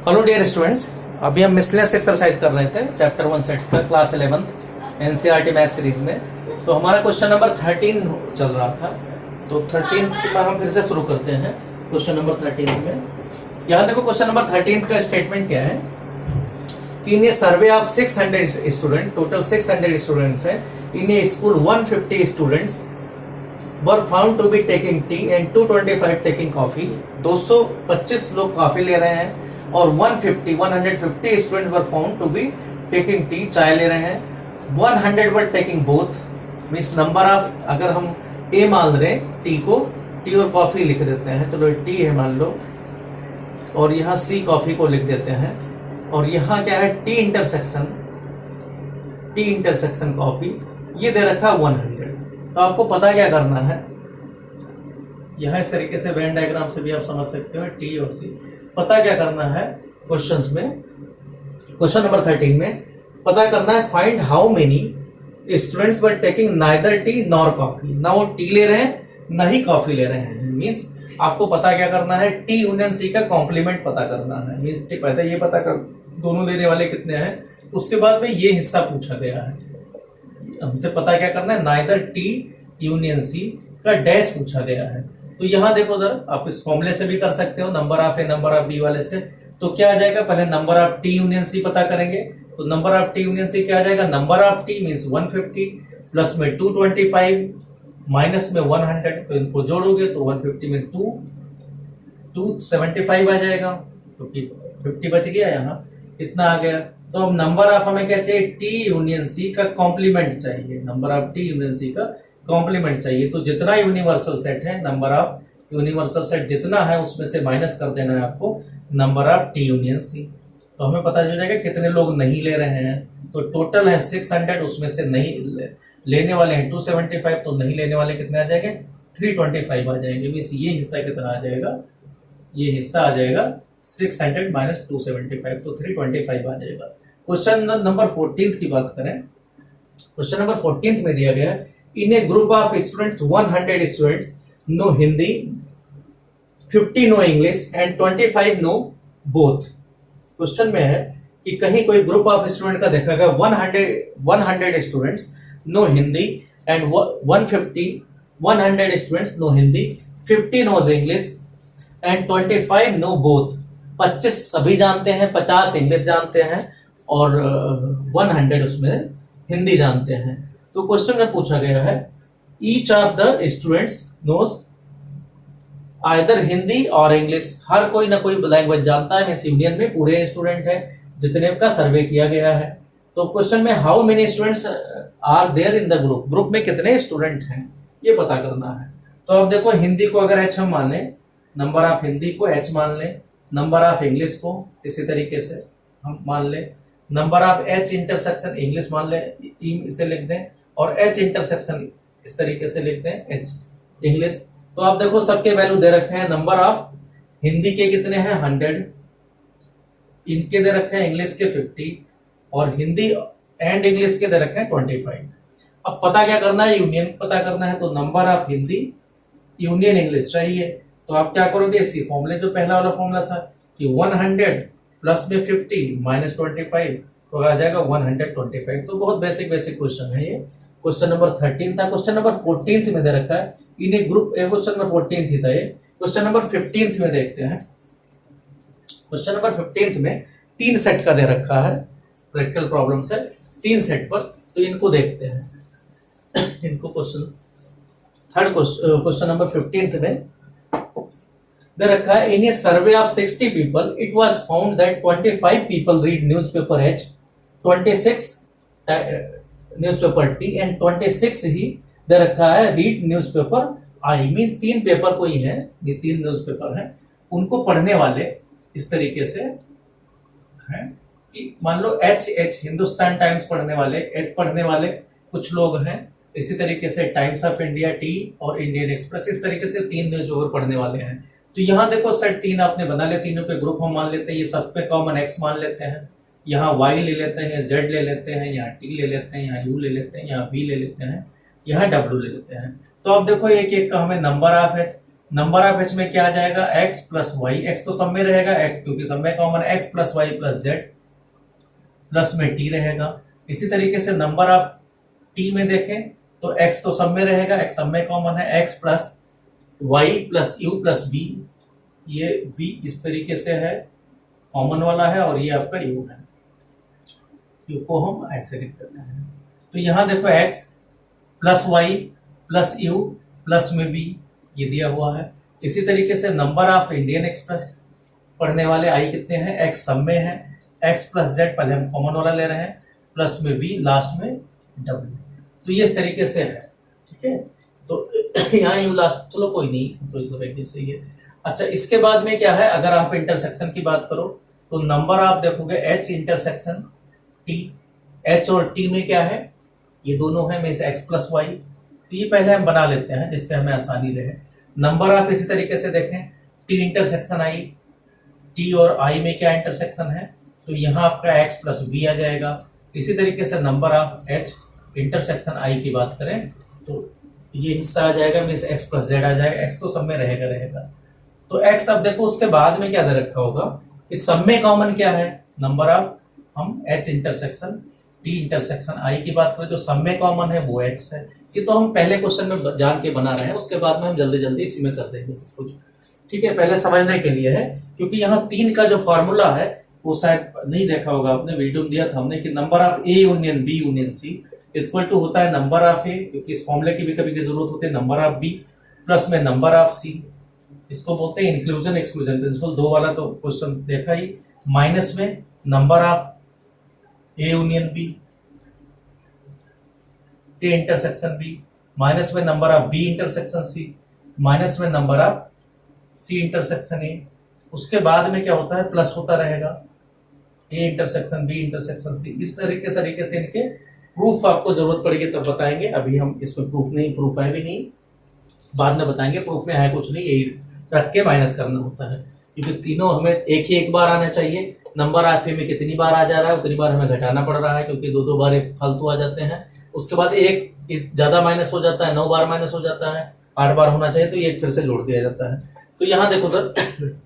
Hello dear students, अभी हम miscellaneous exercise कर रहे थे चैप्टर 1 सेट्स का class 11th NCERT math series में। तो हमारा क्वेश्चन नंबर 13 चल रहा था। तो 13 पर हम फिर से शुरू करते हैं क्वेश्चन नंबर 13 में। यहाँ देखो क्वेश्चन नंबर 13 का स्टेटमेंट क्या है कि in a survey of 600 student, total 600 students है in a school, 150 students were found to be taking tea and 225 taking coffee। 225 लोग कॉफी ले रहे हैं और 150 student were found to be taking tea, चाय ले रहे हैं। 100 were taking both, means number of, अगर हम ए मान रहे टी को, टी और कॉफी लिख देते हैं, चलो टी है मान लो, और यहाँ सी कॉफी को लिख देते हैं, और यहाँ क्या है टी इंटरसेक्शन कॉफी, ये दे रखा 100। तो आपको पता क्या करना है, यहां इस तरीके से वेन डायग्राम से भी आप समझ सकते हो टी और सी। पता क्या करना है क्वेश्चंस में, क्वेश्चन नंबर 13 में पता करना है find how many students were taking neither T nor coffee. ना वो टी ले रहे हैं ना ही कॉफी ले रहे हैं। मीन्स आपको पता क्या करना है, टी यूनियन सी का कॉम्प्लीमेंट पता करना है। मीन्स पहले ये पता कर दोनों लेने वाले कितने हैं, उसके बाद में ये हिस्सा पूछा गया है। हमसे पता क्या करना है, नाइदर टी यूनियन सी का डैश पूछा गया है। तो यहां देखो उधर आप इस फॉर्मूले से भी कर सकते हो, number of A number of B वाले से। तो क्या आ जाएगा, पहले number of T union C पता करेंगे। तो number of T union C क्या आ जाएगा, number of T means 150 plus में 225 माइनस में 100, तो इनको जोड़ोगे तो 150 मीन्स 275 आ जाएगा, क्योंकि 50 बच गया, यहाँ इतना आ गया। तो अब नंबर ऑफ हमें क्या चाहिए, टी यूनियन सी का कॉम्प्लीमेंट चाहिए। Number of T union C का कॉम्प्लीमेंट चाहिए। तो जितना यूनिवर्सल सेट है, नंबर ऑफ यूनिवर्सल सेट जितना है उसमें से माइनस कर देना है आपको number of T union C. तो हमें पता चल जाएगा कितने लोग नहीं ले रहे हैं। तो टोटल है 600, उसमें से नहीं लेने वाले हैं 275, तो नहीं लेने वाले कितने आ जाएंगे, 325 आ जाएंगे। मीन्स ये हिस्सा कितना आ जाएगा, ये हिस्सा आ जाएगा 600 माइनस 275, तो 325 आ जाएगा। क्वेश्चन नंबर 14 की बात करें, क्वेश्चन नंबर 14 में दिया गया in a group of students, 100 students know Hindi, 50 know English and 25 know both. Question में है कि कहीं कोई ग्रुप ऑफ स्टूडेंट का देखा गया 100 students know Hindi and 100 students know Hindi, 50 knows English and 25 know both. 25 सभी जानते हैं, 50 इंग्लिश जानते हैं और 100 उसमें हिंदी जानते हैं। तो क्वेश्चन में पूछा गया है each of the students knows either Hindi और इंग्लिश। हर कोई ना कोई लैंग्वेज जानता है। इस यूनियन में पूरे स्टूडेंट है जितने का सर्वे किया गया है। तो क्वेश्चन में how many students are there in the group, group में कितने स्टूडेंट हैं ये पता करना है। तो अब देखो हिंदी को अगर एच हम मान लें, नंबर ऑफ हिंदी को एच मान लें, नंबर ऑफ इंग्लिश को इसी तरीके से हम मान लें, number of H intersection English मान लें, इसे लिख दें, और एच इंटरसेक्शन इस तरीके से लिख दें, एच इंग्लिश। तो आप देखो सबके वैल्यू दे रखे हैं। नंबर ऑफ हिंदी के कितने हैं 100, इनके दे रखे हैं इंग्लिश के 50, और हिंदी एंड इंग्लिश के दे रखे हैं 25। अब पता क्या करना है, यूनियन पता करना है। तो number of Hindi union English चाहिए। तो आप क्या करोगे, इसी फॉर्मूले जो पहला वाला फॉर्मूला था कि 100 प्लस में 50 माइनस 25, तो आ जाएगा 125। तो बहुत बेसिक क्वेश्चन है ये। क्वेश्चन नंबर 13 था। क्वेश्चन नंबर 14 में दे रखा है in a group, question number 14 ही था ये। क्वेश्चन नंबर 15 में देखते हैं। क्वेश्चन नंबर 15 में 3 सेट का दे रखा है, प्रैक्टिकल प्रॉब्लम से 3 सेट पर। तो इनको देखते हैं इनको क्वेश्चन थर्ड क्वेश्चन नंबर 15 में दे रखा है in a survey of 60 people it was found that 25 people read newspaper H, 26 newspaper T and 26 ही दे रखा है read newspaper I. Means 3 paper कोई है, ये 3 न्यूज़पेपर हैं, उनको पढ़ने वाले इस तरीके से हैं कि मान लो एच हिंदुस्तान टाइम्स पढ़ने वाले, एच पढ़ने वाले कुछ लोग हैं। इसी तरीके से टाइम्स ऑफ इंडिया, टी और इंडियन एक्सप्रेस, इस तरीके से 3 न्यूज़पेपर पढ़ने वाले हैं। तो यहाँ देखो सेट 3 आपने बना लिया, तीनों के ग्रुप हम मान लेते हैं, ये सब पे कॉमन एक्स मान लेते हैं, यहाँ वाई ले लेते हैं, जेड ले लेते हैं, यहाँ टी ले लेते हैं, यहाँ यू ले लेते हैं, यहाँ वी ले लेते हैं, यहाँ डब्ल्यू ले लेते हैं। तो अब देखो एक एक का हमें number of H, number of H में क्या आ जाएगा, एक्स प्लस वाई, एक्स तो सब में रहेगा, एक्स क्योंकि सब में common, x plus Y plus Z, plus में टी रहेगा। इसी तरीके से नंबर ऑफ टी में देखें तो एक्स तो सब में रहेगा, एक्स सब में कॉमन है, x plus Y plus you plus b, ये बी इस तरीके से है, कॉमन वाला है, और ये आपका यू है, यू को हम ऐसे लिख देते हैं। तो यहां देखो x plus Y plus you plus में बी, ये दिया हुआ है। इसी तरीके से नंबर ऑफ इंडियन एक्सप्रेस पढ़ने वाले आई कितने हैं, एक्स सब में है, एक्स प्लस जेड पहले हम कॉमन वाला ले रहे हैं, प्लस में बी, लास्ट में डब्ल्यू। तो ये इस तरीके से है, ठीक है। तो यहाँ यू लास्ट, चलो कोई नहीं, तो इस तरीके से ये। अच्छा, इसके बाद में क्या है, अगर आप इंटरसेक्शन की बात करो तो नंबर आप देखोगे एच इंटरसेक्शन टी, एच और टी में क्या है, ये दोनों है, मीन्स एक्स प्लस वाई। तो ये पहले हम बना लेते हैं जिससे हमें आसानी रहे। नंबर आप इसी तरीके से देखें, टी इंटरसेक्शन आई, टी और आई में क्या इंटरसेक्शन है, तो यहाँ आपका एक्स प्लस बी आ जाएगा। इसी तरीके से नंबर ऑफ एच इंटरसेक्शन आई की बात करें तो ये हिस्सा आ जाएगा, मीन्स एक्स प्लस जेड आ जाएगा, एक्स तो सब में रहेगा। तो एक्स अब देखो उसके बाद में क्या दे रखा होगा कि सब में कॉमन क्या है, नंबर ऑफ, हम एच इंटरसेक्शन टी इंटरसेक्शन आई की बात करें जो सब में कॉमन है वो एक्स है। ये तो हम पहले क्वेश्चन में जान के बना रहे हैं, उसके बाद में हम जल्दी जल्दी इसी में कर देंगे सब कुछ, ठीक है। पहले समझने के लिए है, क्योंकि यहाँ 3 का जो फॉर्मूला है वो शायद नहीं देखा होगा आपने, वीडियो में दिया था हमने कि number of A union B union C equal to होता है नंबर ऑफ ए, क्योंकि इस फॉर्मूले की भी कभी की जरूरत होती है, नंबर ऑफ बी प्लस में नंबर ऑफ सी, इसको बोलते हैं इंक्लूजन एक्सक्लूजन प्रिंसिपल, 2 वाला तो क्वेश्चन देखा ही, माइनस में number of A union B, A intersection B, minus में number of B intersection C, minus में number of C intersection A. उसके बाद में क्या होता है, प्लस होता रहेगा, A intersection B intersection C. इस तरीके से इनके प्रूफ आपको जरूरत पड़ेगी तब बताएंगे, अभी हम इसमें प्रूफ है भी नहीं, बाद में बताएंगे। प्रूफ में है कुछ नहीं, यही रख के माइनस करना होता है, क्योंकि तीनों हमें एक बार आना चाहिए। नंबर ऑफ ए में कितनी बार आ जा रहा है उतनी बार हमें घटाना पड़ रहा है, क्योंकि 2 बार फालतू आ जाते हैं। उसके बाद एक ज्यादा माइनस हो जाता है, 9 बार माइनस हो जाता है, 8 बार होना चाहिए, तो ये फिर से जोड़ दिया जाता है। तो यहाँ देखो सर,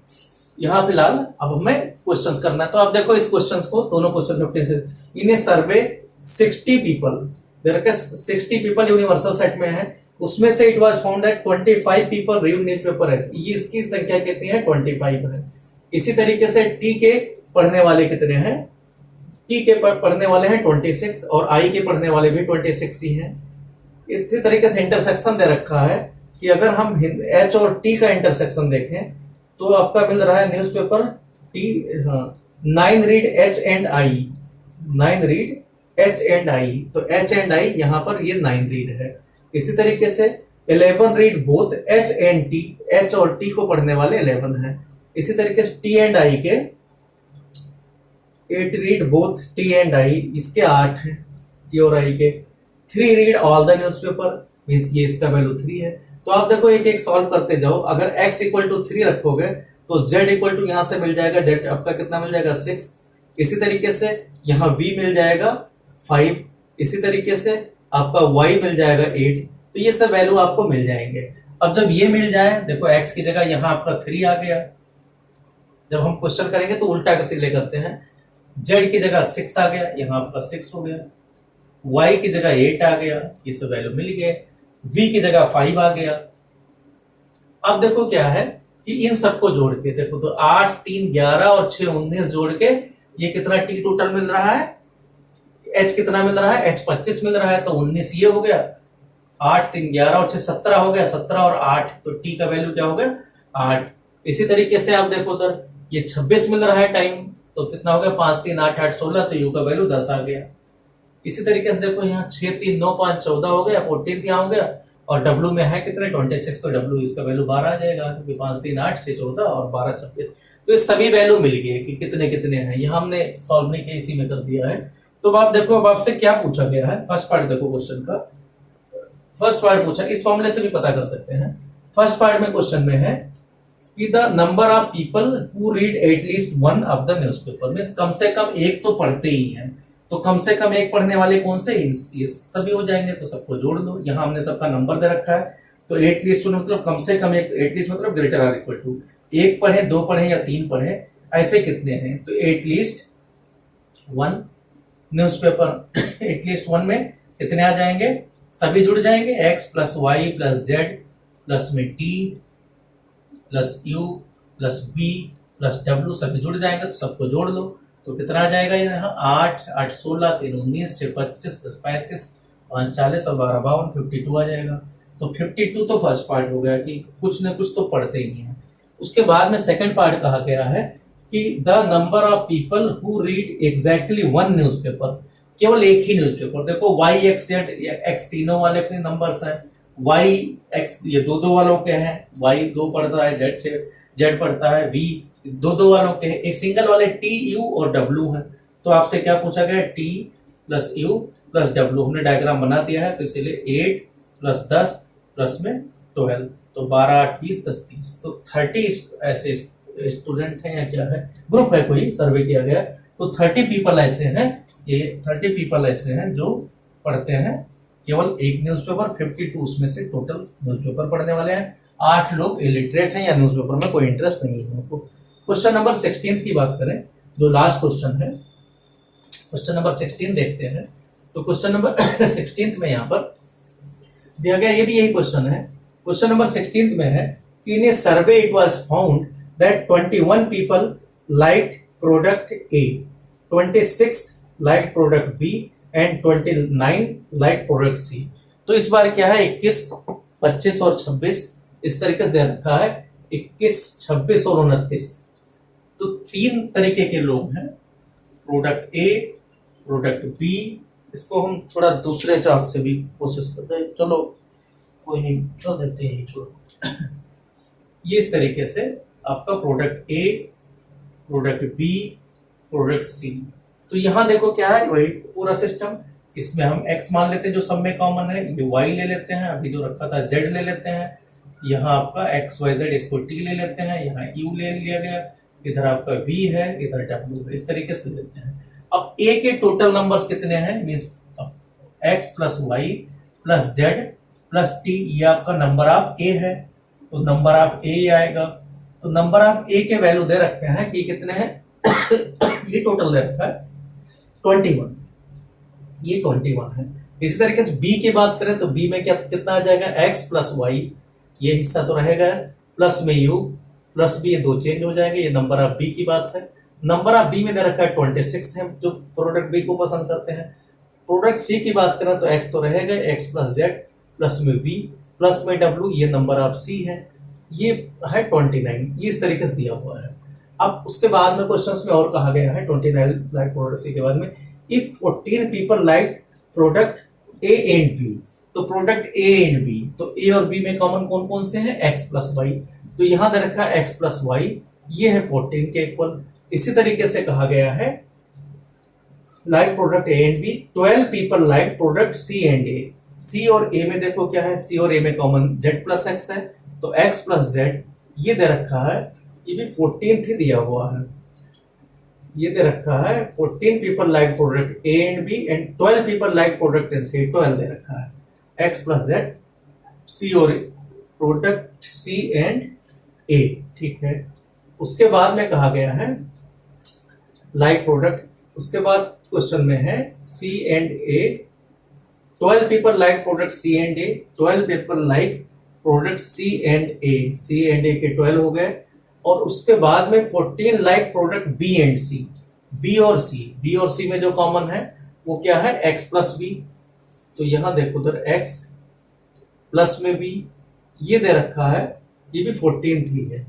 यहाँ फिलहाल अब हमें क्वेश्चंस करना है। तो आप देखो इस क्वेश्चंस को, दोनों क्वेश्चन 15 से, इन्हें survey 60 people, there 60 people universal set में है, उसमें से it was found that 25 people read newspaper है, ये इसकी संख्या कितनी है, 25 है। इसी तरीके से टी के पढ़ने वाले कितने हैं, टी के पढ़ने वाले हैं 26, और आई के पढ़ने वाले भी 26 ही हैं। इसी तरीके से इंटरसेक्शन दे रखा है कि अगर हम एच और टी का इंटरसेक्शन देखें तो आपका मिल रहा है newspaper T, 9 read H and I, 9 read H and I, तो एच एंड आई यहाँ पर ये 9 रीड है। इसी तरीके से 11 read both H and T, H और टी को पढ़ने वाले 11 है। इसी तरीके से टी एंड आई के 8 read both T and I, इसके 8 है, टी और आई के। 3 read all the newspaper, means ये इसका वैल्यू 3 है। तो आप देखो एक एक सॉल्व करते जाओ, अगर x इक्वल टू 3 रखोगे तो z इक्वल टू यहां से मिल जाएगा, z आपका कितना मिल जाएगा 6। इसी तरीके से यहाँ v मिल जाएगा 5, इसी तरीके से आपका y मिल जाएगा 8। तो ये सब वैल्यू आपको मिल जाएंगे। अब जब ये मिल जाए, देखो x की जगह यहाँ आपका 3 आ गया, जब हम क्वेश्चन करेंगे तो उल्टा कैसे करते हैं, z की जगह 6 आ गया, यहाँ आपका 6 हो गया, y की जगह 8 आ गया, ये सब वैल्यू मिल गए, v की जगह 5 आ गया। अब देखो क्या है कि इन सबको जोड़ के देखो तो 8 3 11 और 6 19 जोड़ के ये कितना टी टोटल मिल रहा है, h कितना मिल रहा है, h 25 मिल रहा है, तो 19 ये हो गया, 8 3 11 और 6 17 हो गया, 17 और 8, तो टी का वैल्यू क्या हो गया 8। इसी तरीके से आप देखो उधर ये 26 मिल रहा है टाइम, तो कितना हो गया 5 3 8 8 16, तो यू का वैल्यू 10 आ गया। इसी तरीके से देखो यहाँ 6 3 9 5 14 हो गया, 14 यहाँ हो गया, और डब्ल्यू में है कितने 26, तो डब्ल्यू इसका वैल्यू 12 आ जाएगा, क्योंकि 5 3 8 6 14 और 12 26, तो ये सभी वैल्यू मिल गए कि कितने कितने हैं। यहाँ हमने सॉल्व नहीं किया, इसी में कर दिया है। तो आप देखो अब आपसे क्या पूछा गया है, फर्स्ट पार्ट देखो क्वेश्चन का, फर्स्ट पार्ट पूछा, इस फॉर्मूले से भी पता कर सकते हैं। फर्स्ट पार्ट में क्वेश्चन में है कि the number of people who read at least 1 of the newspaper, means कम से कम एक तो पढ़ते ही हैं, तो कम से कम एक पढ़ने वाले कौन से, ये सभी हो जाएंगे, तो सबको जोड़ दो। यहाँ हमने सबका नंबर दे रखा है तो एट लीस्ट वन मतलब कम से कम एक, एट लीस्ट मतलब ग्रेटर आर इक्वल टू, एक पढ़े, दो पढ़े या तीन पढ़े, ऐसे कितने हैं, तो at least one newspaper at least one में कितने आ जाएंगे, सभी जुड़ जाएंगे, X plus Y plus Z plus में T plus you plus B plus W, सभी जुड़ जाएंगे, तो सबको जोड़ लो, तो कितना आ जाएगा यहाँ, 8 8 16 3 19 6 25 10 35 5 40 और 12 52 52 आ जाएगा। तो 52 तो फर्स्ट पार्ट हो गया कि कुछ न कुछ तो पढ़ते ही हैं। उसके बाद में सेकंड पार्ट कहा गया है कि the number of people who read exactly one newspaper, केवल एक ही न्यूज़पेपर। देखो वाई एक्स जेड एक्स तीनों वाले के नंबर्स हैं, वाई एक्स ये दो दो वालों के हैं, वाई दो पढ़ता है, जेड पढ़ता है, वी दो दो वालों के हैं, एक सिंगल वाले टी यू और डब्ल्यू है। तो आपसे क्या पूछा गया, T plus you plus W, हमने डायग्राम बना दिया है, तो इसीलिए 8 प्लस 10 प्लस में 12, तो 12 8 20 10 30, तो 30 ऐसे स्टूडेंट हैं या क्या है, ग्रुप है, कोई सर्वे किया गया, तो 30 पीपल ऐसे हैं, ये 30 पीपल ऐसे हैं जो पढ़ते हैं केवल एक न्यूज़पेपर, 52 उसमें से टोटल न्यूज़पेपर पढ़ने वाले हैं, 8 लोग इलिटरेट हैं या न्यूज़पेपर में कोई इंटरेस्ट नहीं है उनको। क्वेश्चन नंबर 16 की बात करें, जो लास्ट क्वेश्चन है, क्वेश्चन नंबर 16 देखते हैं। तो क्वेश्चन नंबर 16 में यहाँ पर दिया गया, ये भी यही क्वेश्चन है। क्वेश्चन नंबर 16 में है कि in a survey it was found that 21 people liked product A, 26 like product B and 29 like product C. तो इस बार क्या है, 21 25 और 26 इस तरीके से दे रखा है, 21 26 और 29, तो तीन तरीके के लोग हैं, प्रोडक्ट ए प्रोडक्ट बी, इसको हम थोड़ा दूसरे चार्ट से भी कोशिश करते हैं, चलो कोई नहीं कर देते हैं, छोड़ो ये इस तरीके से आपका product A product B product C. तो यहां देखो क्या है, वही पूरा सिस्टम, इसमें हम x मान लेते हैं जो सब में कॉमन है, ये y ले लेते हैं, अभी जो रखा था z ले लेते हैं, यहाँ आपका x y z इसको t ले लेते हैं, यहाँ u ले लिया गया, इधर आपका v है, इधर w है, इस तरीके से लेते हैं। अब a के टोटल नंबर्स कितने हैं, means x plus Y plus Z plus T, ये आपका नंबर ऑफ a है, तो नंबर ऑफ a आएगा। तो नंबर ऑफ a के वैल्यू दे रखे हैं कि कितने हैं ये टोटल दे रखा है 21, ये 21 है। इसी तरीके से b की बात करें तो b में क्या कितना आ जाएगा, x प्लस वाई, ये हिस्सा तो रहेगा, प्लस में u प्लस b, ये दो चेंज हो जाएंगे, ये नंबर ऑफ b की बात है। नंबर ऑफ b में दे रखा है 26 है, जो प्रोडक्ट b को पसंद करते हैं। प्रोडक्ट c की बात करें तो x तो रहेगा, x प्लस जेड प्लस में b प्लस में w, ये नंबर ऑफ c है, ये है 29, ये इस तरीके से दिया हुआ है। अब उसके बाद में क्वेश्चंस में और कहा गया है 29 लाइक प्रोडक्ट सी के बाद में, if 14 people like product A and B, तो प्रोडक्ट ए एंड बी, तो ए और बी में कॉमन कौन कौन से हैं, x प्लस वाई, तो यहां दे रखा है x प्लस वाई, ये है 14 के इक्वल। इसी तरीके से कहा गया है like product A and B, 12 people like product C and A, C और ए में देखो क्या है, सी और ए में कॉमन z प्लस एक्स है, तो x प्लस जेड ये दे रखा है, ये भी 14 ही दिया हुआ है, ये दे रखा है 14 people like product A and B and 12 people like product in C, 12 दे रखा है, x प्लस जेड सी और प्रोडक्ट सी एंड ए, ठीक है। उसके बाद में कहा गया है लाइक प्रोडक्ट, उसके बाद क्वेश्चन में है C and A, 12 people like product C and A, 12 people like product C and A, C and A के 12 हो गए, और उसके बाद में 14 like product B and C, B और सी, बी और सी में जो कॉमन है वो क्या है, x प्लस बी, तो यहां देखो उधर x प्लस में बी, ये दे रखा है, ये भी 14 ही है।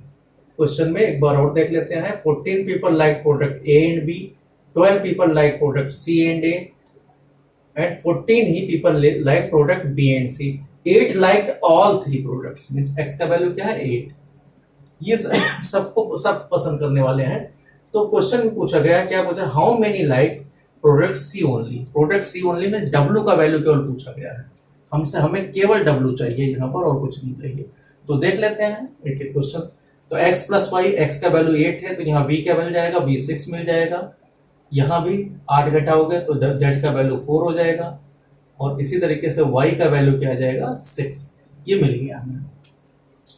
क्वेश्चन में एक बार और देख लेते हैं, 14 people like product A and B, 12 people like product C and A, and 14 ही people like product B and C, 8 like all 3 products, means x का वैल्यू क्या है 8, ये सबको सब पसंद करने वाले हैं। तो क्वेश्चन में पूछा गया, क्या पूछा, how many like product C only, product C only में w का वैल्यू केवल पूछा गया है, हमसे हमें केवल w चाहिए यहाँ पर और कुछ नहीं चाहिए। तो देख लेते हैं एक एक क्वेश्चन। तो x प्लस वाई, x का वैल्यू 8 है, तो यहाँ b का मिल जाएगा, b 6 मिल जाएगा, यहाँ भी 8 घटाओगे तो z का वैल्यू 4 हो जाएगा, और इसी तरीके से y का वैल्यू क्या आ जाएगा 6, ये मिल गया हमें।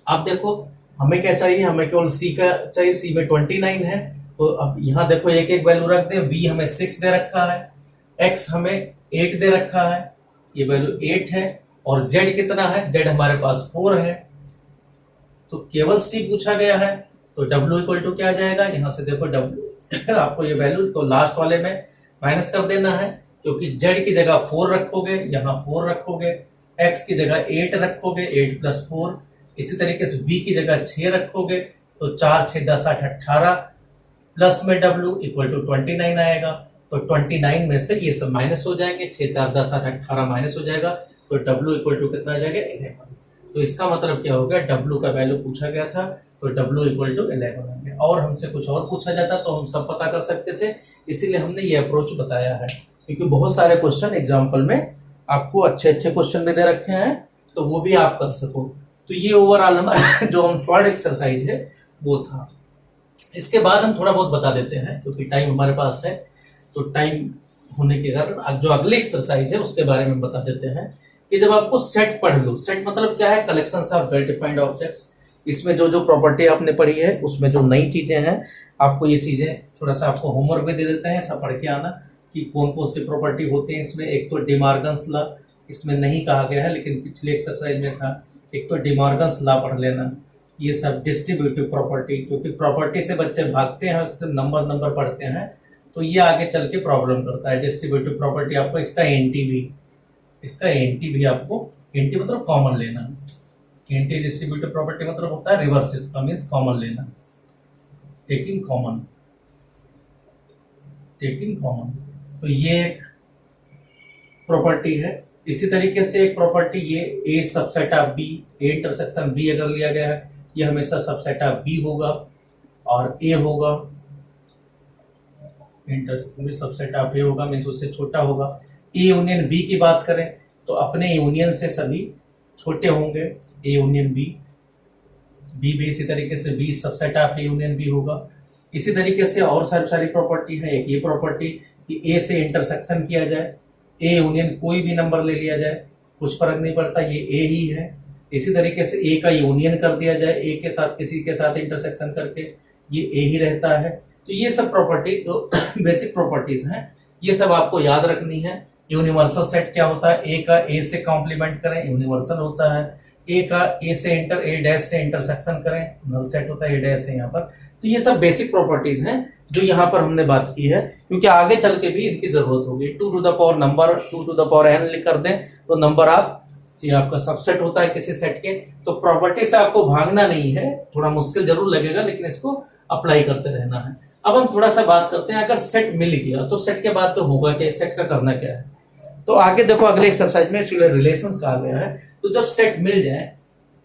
अब देखो हमें क्या चाहिए, हमें केवल सी का चाहिए, सी में 29 है। तो अब यहाँ देखो एक एक वैल्यू रख दे, बी हमें 6 दे रखा है, एक्स हमें 8 दे रखा है, ये वैल्यू 8 है, और जेड कितना है, जेड हमारे पास 4 है। तो केवल सी पूछा गया है, तो डब्ल्यू इक्वल टू क्या आ जाएगा, यहाँ से देखो डब्ल्यू आपको ये वैल्यू तो लास्ट वाले में माइनस कर देना है, क्योंकि जेड की जगह 4 रखोगे, यहाँ 4 रखोगे, एक्स की जगह 8 रखोगे, 8 प्लस 4, इसी तरीके से बी की जगह 6 रखोगे, तो 4 6 10 8 18, प्लस में डब्ल्यू इक्वल टू 29 आएगा। तो 29 में से ये सब माइनस हो जाएंगे, 6 4 10 8 18 माइनस हो जाएगा, तो डब्ल्यू इक्वल टू कितना आ जाएगा, 11। तो इसका मतलब क्या हो गया, डब्ल्यू का वैल्यू पूछा गया था, तो डब्ल्यू इक्वल टू 11 आ गया। और हमसे कुछ और पूछा जाता तो हम सब पता कर सकते थे, इसीलिए हमने ये अप्रोच बताया है, क्योंकि बहुत सारे क्वेश्चन एग्जाम्पल में आपको अच्छे अच्छे क्वेश्चन भी दे रखे हैं, तो वो भी आप कर सको। तो ये ओवरऑल हमारा जो हम सॉल्व एक्सरसाइज है वो था। इसके बाद हम थोड़ा बहुत बता देते हैं, क्योंकि टाइम हमारे पास है, तो टाइम होने के कारण जो अगली एक्सरसाइज है उसके बारे में बता देते हैं। कि जब आपको सेट पढ़ लो, सेट मतलब क्या है, collections of well defined objects, इसमें जो जो प्रॉपर्टी आपने पढ़ी है उसमें जो नई चीजें हैं, आपको ये चीजें थोड़ा सा आपको होमवर्क भी दे देते हैं, सब पढ़ के आना कि कौन कौन सी प्रॉपर्टी होती है इसमें। एक तो डिमॉर्गन्स लॉ, इसमें नहीं कहा गया है लेकिन पिछले एक्सरसाइज में था, एक तो डिमॉर्गन्स लॉ पढ़ लेना। ये सब डिस्ट्रीब्यूटिव प्रॉपर्टी, क्योंकि प्रॉपर्टी से बच्चे भागते हैं, उससे नंबर नंबर पढ़ते हैं, तो ये आगे चल के प्रॉब्लम करता है। डिस्ट्रीब्यूटिव प्रॉपर्टी आपको इसका एंटी भी आपको, एंटी मतलब कॉमन लेना, एंटी डिस्ट्रीब्यूटिव प्रॉपर्टी मतलब होता है रिवर्स, इसका मीन्स कॉमन लेना, टेकिंग कॉमन। तो ये एक प्रॉपर्टी है। इसी तरीके से एक प्रॉपर्टी ये A subset of B, A intersection B अगर लिया गया है, ये हमेशा सबसेट ऑफ बी होगा और ए होगा, इंटरसेक्शन भी सबसेट ऑफ ए होगा, मीन्स उससे छोटा होगा। ए यूनियन बी की बात करें तो अपने यूनियन से सभी छोटे होंगे, ए यूनियन बी, बी भी इसी तरीके से B subset of A union B होगा। इसी तरीके से और सारी प्रॉपर्टी है। एक ये प्रॉपर्टी कि ए से इंटरसेक्शन किया जाए, ए यूनियन कोई भी नंबर ले लिया जाए, कुछ फर्क नहीं पड़ता, ये ए ही है। इसी तरीके से ए का यूनियन कर दिया जाए, ए के साथ किसी के साथ इंटरसेक्शन करके, ये ए ही रहता है। तो ये सब प्रॉपर्टी जो बेसिक प्रॉपर्टीज हैं, ये सब आपको याद रखनी है। यूनिवर्सल सेट क्या होता है, ए का ए से कॉम्प्लीमेंट करें, यूनिवर्सल होता है। ए का ए से ए डैश से इंटरसेक्शन करें, नल सेट होता है, ए डैश से यहाँ पर। तो ये सब बेसिक प्रॉपर्टीज हैं जो यहाँ पर हमने बात की है, क्योंकि आगे चल के भी इनकी जरूरत होगी। 2 to the power number, 2 to the power n लिख कर दें तो नंबर आप सी आपका सबसेट होता है किसी सेट के। तो प्रॉपर्टी से आपको भागना नहीं है, थोड़ा मुश्किल जरूर लगेगा लेकिन इसको अप्लाई करते रहना है। अब हम थोड़ा सा बात करते हैं, अगर सेट मिल गया तो सेट के बाद तो होगा क्या, सेट का करना क्या है। तो आगे देखो अगले एक्सरसाइज में एक्चुअली रिलेशंस कहा गया है। तो जब सेट मिल जाए,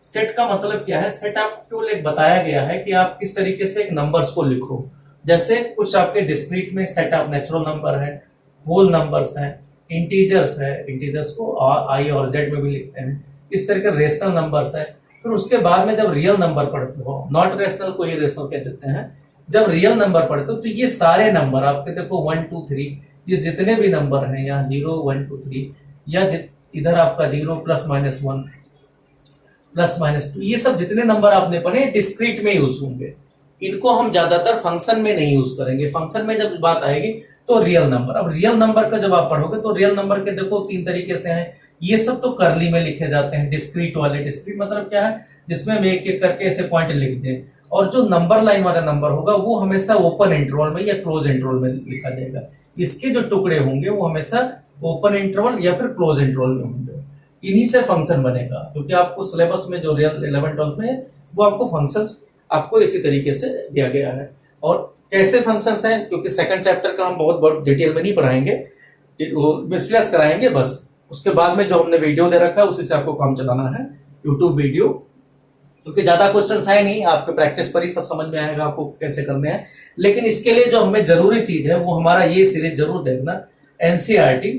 सेट का मतलब क्या है, सेट आपको केवल एक बताया गया है कि आप किस तरीके से एक नंबर्स को लिखो। जैसे कुछ आपके डिस्क्रीट में सेट ऑफ नेचुरल नंबर है, होल नंबर्स हैं, इंटीजर्स है, इंटीजर्स को आई और जेड में भी लिखते हैं, इस तरह के रेशनल नंबर्स है। फिर उसके बाद में जब रियल नंबर पढ़ते हो, नॉट रेशनल को ही रेशनल कह देते हैं, जब रियल नंबर पढ़ते हो तो ये सारे नंबर आपके देखो 1 2 3, ये जितने भी नंबर हैं यहाँ 0 1 2 3, या इधर आपका 0 प्लस माइनस 1 प्लस माइनस 2, ये सब जितने नंबर आपने पढ़े डिस्क्रीट में यूज होंगे। इनको हम ज्यादातर फंक्शन में नहीं यूज करेंगे, फंक्शन में जब बात आएगी तो रियल नंबर। अब रियल नंबर का जब आप पढ़ोगे तो रियल नंबर के देखो 3 तरीके से हैं। ये सब तो करली में लिखे जाते हैं, डिस्क्रीट वाले। डिस्क्रीट मतलब क्या है, जिसमें हम एक एक करके ऐसे पॉइंट लिख दें, और जो नंबर लाइन वाला नंबर होगा वो हमेशा ओपन इंटरवल में या क्लोज इंटरवल में लिखा जाएगा। इसके जो टुकड़े होंगे वो हमेशा ओपन इंटरवल या फिर क्लोज इंटरवल में होंगे। इन्हीं से फंक्शन बनेगा, क्योंकि आपको सिलेबस में जो रियल 11 12 में वो आपको फंक्शंस आपको इसी तरीके से दिया गया है। और कैसे फंक्शंस हैं, क्योंकि सेकंड चैप्टर का हम बहुत डिटेल में नहीं पढ़ाएंगे, वो विश्लेष कराएंगे बस। उसके बाद में जो हमने वीडियो दे रखा है उसी से आपको काम चलाना है, यूट्यूब वीडियो, क्योंकि ज्यादा क्वेश्चन है नहीं, आपके प्रैक्टिस पर ही सब समझ में आएगा आपको कैसे करने हैं। लेकिन इसके लिए जो हमें जरूरी चीज है वो हमारा ये सीरीज जरूर देखना, NCERT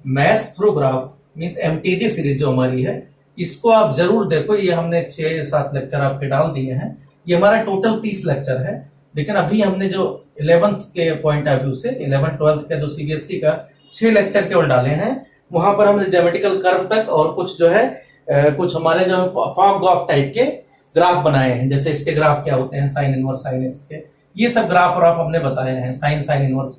maths through graph means MTG series जो हमारी है, इसको आप जरूर देखो। ये हमने 6-7 लेक्चर आपके डाल दिए हैं, ये हमारा टोटल 30 लेक्चर है। लेकिन अभी हमने जो 11th के पॉइंट ऑफ व्यू से 11 12 का जो सीबीएसई का 6 लेक्चर केवल डाले हैं, वहां पर हमने ज्योमेट्रिकल कर्व तक और कुछ जो है कुछ हमारे जो फॉग ग्राफ टाइप के ग्राफ बनाए हैं, जैसे इसके ग्राफ क्या होते हैं, साइन इनवर्स साइन एक्स के, ये सब ग्राफ हमने बताए हैं, साइन साइन इनवर्स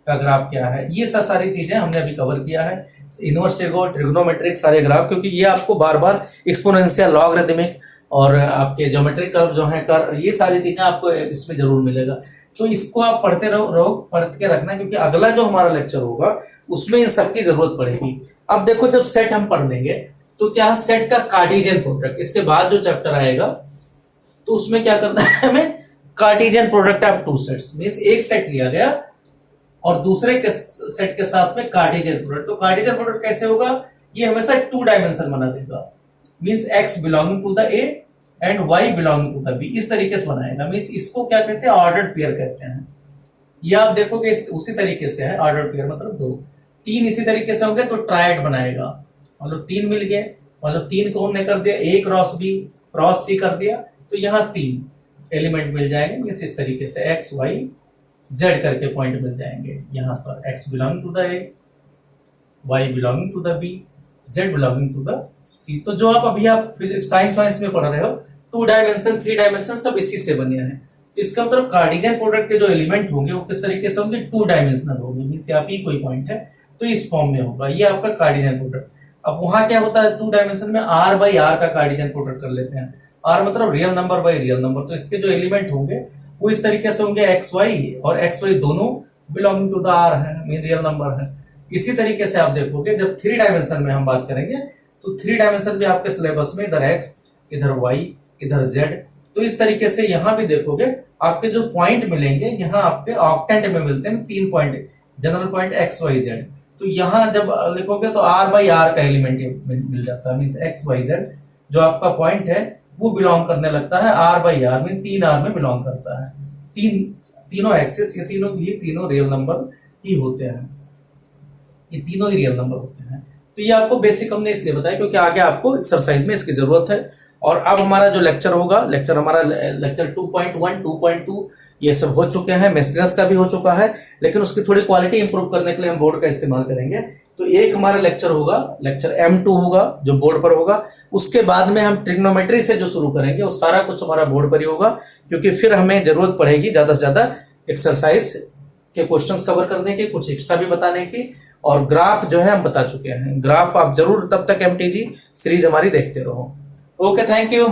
का ग्राफ क्या है, ये सब सारी चीजें हमने अभी कवर किया है, इनवर्स ट्रिग्नोमेट्रिक सारे ग्राफ, क्योंकि ये आपको बार बार एक्सपोनेंशियल लॉगरिथमिक और आपके ज्योमेट्रिक कर्व जो है कर, ये सारी चीजें आपको इसमें जरूर मिलेगा। तो इसको आप पढ़ते रहो पढ़ के रखना, क्योंकि अगला जो हमारा लेक्चर होगा उसमें इन सबकी जरूरत पड़ेगी। अब देखो जब सेट हम पढ़ लेंगे तो क्या सेट का कार्टेशियन प्रोडक्ट, इसके बाद जो चैप्टर आएगा तो उसमें क्या करना है हमें, Cartesian product of two sets, means एक सेट लिया गया और दूसरे के सेट के साथ में कार्टेशियन प्रोडक्ट। तो कार्टेशियन प्रोडक्ट कैसे होगा, ये हमेशा 2 डायमेंशन बना देगा, means x belonging to the a and y belonging to the b, इस तरीके से बनाएगा। मींस इसको क्या कहते हैं, ऑर्डर्ड पेयर कहते हैं। ये आप देखोगे उसी तरीके से है, ऑर्डर्ड पेयर मतलब 2 3 इसी तरीके से होंगे तो ट्रायड बनाएगा, मतलब 3 मिल गए, मतलब 3 को हमने कर दिया a cross b cross c कर दिया, तो यहाँ 3 एलिमेंट मिल जाएंगे। मींस इस तरीके से x y z करके पॉइंट मिल जाएंगे, यहाँ पर x belonging to the a, y belonging to the b, z belonging to the c। तो जो आप अभी आप साइंस वाइंस में पढ़ रहे हो 2 डायमेंशन 3 डायमेंशन सब इसी से बने हैं। तो इसका मतलब कार्टेशियन प्रोडक्ट के जो एलिमेंट होंगे वो किस तरीके से होंगे, 2 डायमेंशनल होंगे, मींस यहाँ पे कोई पॉइंट है तो इस फॉर्म में होगा, ये आपका कार्टेशियन प्रोडक्ट। अब वहां क्या होता है 2 डायमेंशन में r बाई r का कार्टेशियन प्रोडक्ट कर लेते हैं, r मतलब real number by real number, तो इसके जो एलिमेंट होंगे वो इस तरीके से होंगे एक्स वाई, और एक्स वाई दोनों बिलोंगिंग टू द आर है, मीन रियल नंबर है। इसी तरीके से आप देखोगे जब 3 डायमेंशन में हम बात करेंगे तो 3 डायमेंशन में आपके सिलेबस में इधर x इधर y इधर z, तो इस तरीके से यहाँ भी देखोगे आपके जो पॉइंट मिलेंगे यहाँ आपके ऑक्टेंट में मिलते हैं 3 point, general point x y z। तो यहाँ जब लिखोगे तो r बाई r का एलिमेंट मिल जाता है, मीन x y z जो आपका पॉइंट है वो बिलोंग करने लगता है r by r, mean 3r में बिलोंग करता है। तीनों एक्सिस, ये तीनों रियल नंबर ही होते हैं, ये तीनों ही रियल नंबर होते हैं। तो ये आपको बेसिक हमने इसलिए बताया क्योंकि आगे आपको एक्सरसाइज में इसकी जरूरत है। और अब हमारा जो लेक्चर होगा, हमारा लेक्चर 2.1 2.2 ये सब हो चुके हैं, मेंटेनेंस का भी हो चुका है, लेकिन उसकी थोड़ी क्वालिटी इंप्रूव करने के लिए हम बोर्ड का इस्तेमाल करेंगे। तो एक हमारा लेक्चर होगा, लेक्चर M2 होगा जो बोर्ड पर होगा, उसके बाद में हम ट्रिग्नोमेट्री से जो शुरू करेंगे वो सारा कुछ हमारा बोर्ड पर ही होगा, क्योंकि फिर हमें जरूरत पड़ेगी ज्यादा से ज्यादा एक्सरसाइज के क्वेश्चंस कवर करने की, कुछ एक्स्ट्रा भी बताने की, और ग्राफ जो है हम बता चुके हैं। ग्राफ आप जरूर तब तक MTG सीरीज हमारी देखते रहो। Okay, thank you.